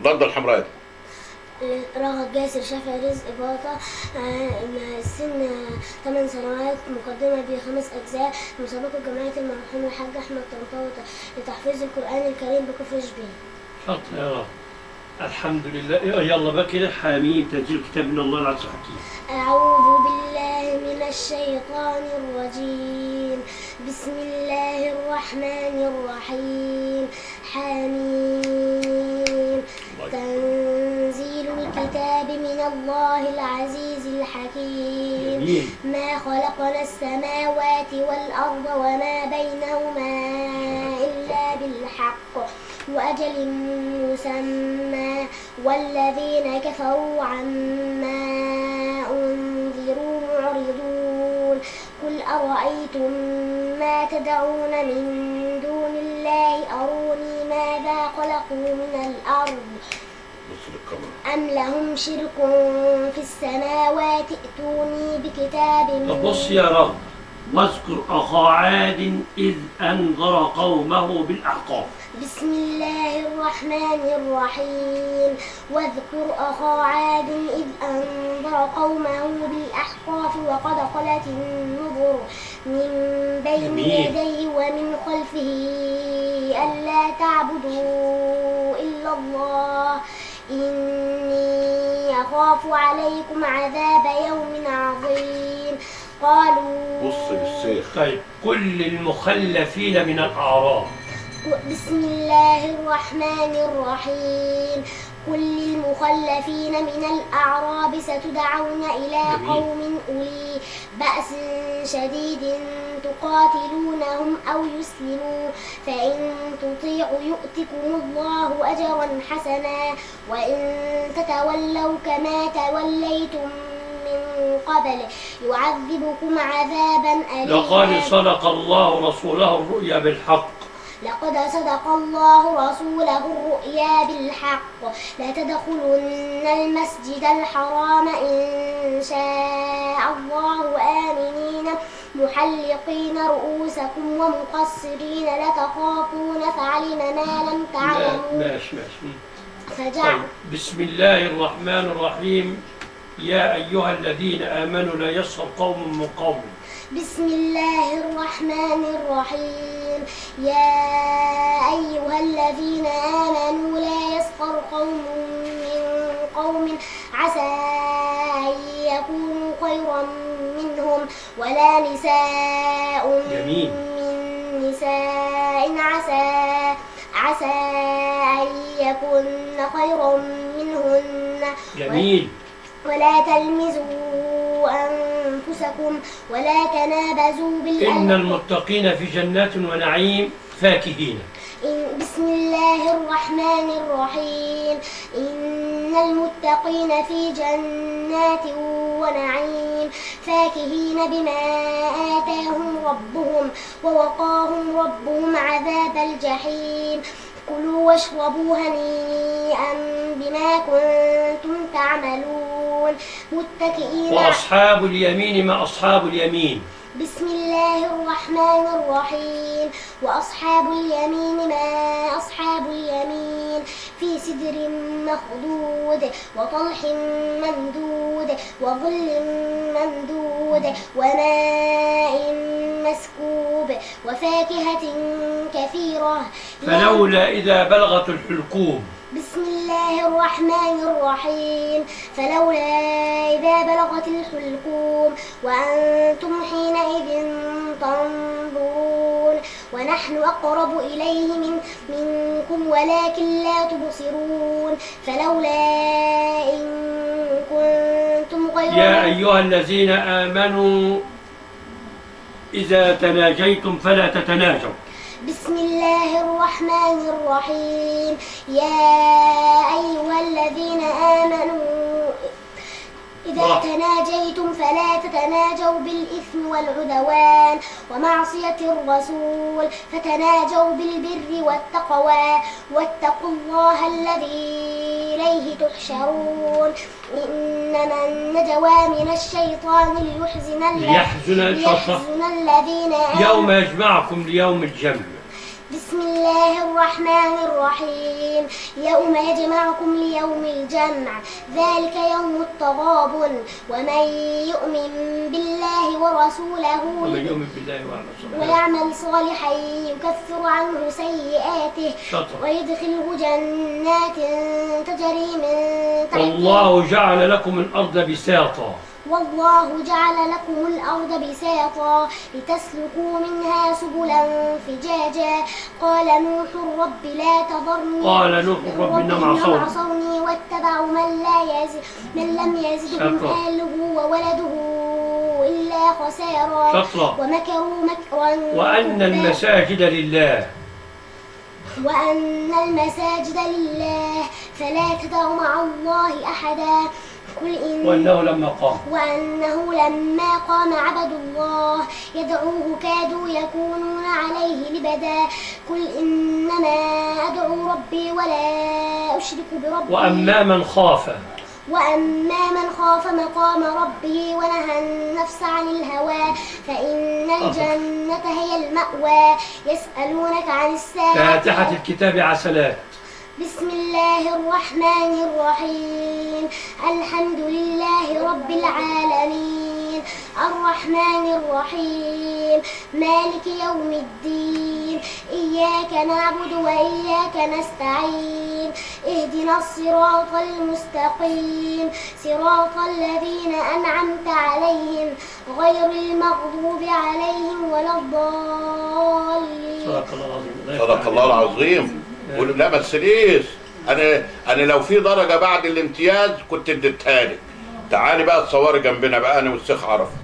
ضد الحمراء. رغد جاسر شافعي رزق باطة. السن 8 سنوات. مقدمة ب5 أجزاء. مسابقة جمعية المرحوم الحاج أحمد طنطاوي لتحفيظ القرآن الكريم بكفر شبين. شاطر يا رب. الحمد لله. يلا بقى كده. حميم تنزيل كتاب من الله العزيز الحكيم. أعوذ بالله من الشيطان الرجيم. بسم الله الرحمن الرحيم. حميم. تنزيل الكتاب من الله العزيز الحكيم. ما خلقنا السماوات والأرض وما بينهما إلا بالحق وأجل مسمى والذين كفروا عما أنذروا معرضون. قل أرأيتم ما تدعون من دون الله أروني ماذا خلقوا من الأرض أم لهم شرك في السماوات ائتوني بكتاب. بص يا رب. واذكر أخا عاد إذ أنذر قومه بالأحقاف. بسم الله الرحمن الرحيم. واذكر أخا عاد إذ أنذر قومه بالأحقاف وقد خلت النذر من بين يديه ومن خلفه ألا تعبدوا إلا الله إني أخاف عليكم عذاب يوم عظيم. قالوا بص للشيخ. طيب كل المخلفين من الأعراب. بسم الله الرحمن الرحيم. كل المخلفين من الأعراب ستدعون إلى قوم أولي بأس شديد تقاتلونهم أو يسلموا فإن تطيعوا يؤتكم الله أجرا حسنا وإن تتولوا كما توليتم من قبل يعذبكم عذابا أليما. لقد صدق الله رسوله الرؤيا بالحق. لقد صدق الله رسوله الرؤيا بالحق لتدخلن المسجد الحرام إن شاء الله آمنين محلقين رؤوسكم ومقصرين لتخافون فعلم ما لم تعلموا. ماشي. طيب. بسم الله الرحمن الرحيم. يا أيها الذين آمنوا لا يسخر قوم من قوم. بسم الله الرحمن الرحيم. يا أيها الذين آمنوا لا يسخر قوم من قوم عسى أن يكونوا خيرا منهم ولا نساء من نساء عسى أن يكون خيرا منهن. جميل. ولا تلمزوا أنفسكم ولا تنابزوا بالألقاب. إن المتقين في جنات ونعيم فاكهين. بسم الله الرحمن الرحيم. إن المتقين في جنات ونعيم فاكهين بما آتاهم ربهم ووقاهم ربهم عذاب الجحيم. كلوا واشربوا هنيئا بما كنتم تعملون متكئين. وأصحاب اليمين ما أصحاب اليمين. بسم الله الرحمن الرحيم. وأصحاب اليمين ما أصحاب اليمين في سدر مخضود وطلح ممدود وظل ممدود وماء مسكوب وفاكهة كثيرة. فلولا إذا بلغت الحلقوم. بسم الله الرحمن الرحيم. فلولا إذا بلغت الحلقوم وأنتم حينئذ تنظرون ونحن أقرب إليه منكم ولكن لا تبصرون. فلولا إن كنتم غير. يا أيها الذين آمنوا إذا تناجيتم فلا تتناجوا. بسم الله الرحمن الرحيم. يا أيها الذين آمنوا إذا تناجيتم فلا تتناجوا بالإثم والعدوان ومعصية الرسول فتناجوا بالبر والتقوى واتقوا الله الذي إليه تحشرون. إنما النجوى من الشيطان ليحزن الذين يوم يجمعكم ليوم الجمع. بسم الله الرحمن الرحيم. يوم يجمعكم ليوم الجمع ذلك يوم التغابن. ومن يؤمن بالله ورسوله ويعمل صالحا يكفر عنه سيئاته ويدخله جنات تجري من تحتها. والله جعل لكم الأرض بساطا. والله جعل لكم الأرض بساطا لتسلكوا منها سبلا فجاجا. قال نوح رب لا تذرني إنهم عصوني واتبعوا من لم يزده ماله وولده إلا خسارا ومكروا مكرا وأن المساجد لله فلا تدعوا مع الله أحدا. وأنه لما قام عبد الله يدعوه كادوا يكونون عليه لبدا. قل إنما أدعو ربي ولا أشرك بربي. وأما من خاف مقام ربه ونهى النفس عن الهوى فإن الجنة هي المأوى. يسألونك عن الساعة. فاتحة الكتاب عسلات. بسم الله الرحمن الرحيم. الحمد لله رب العالمين الرحمن الرحيم مالك يوم الدين. إياك نعبد وإياك نستعين. اهدنا الصراط المستقيم صراط الذين أنعمت عليهم غير المغضوب عليهم ولا الضالين. صدق الله العظيم. لا ما تسليش، انا لو في درجه بعد الامتياز كنت اديتها لك. تعالي بقى تصوري جنبنا بقى انا والشيخ عرفة.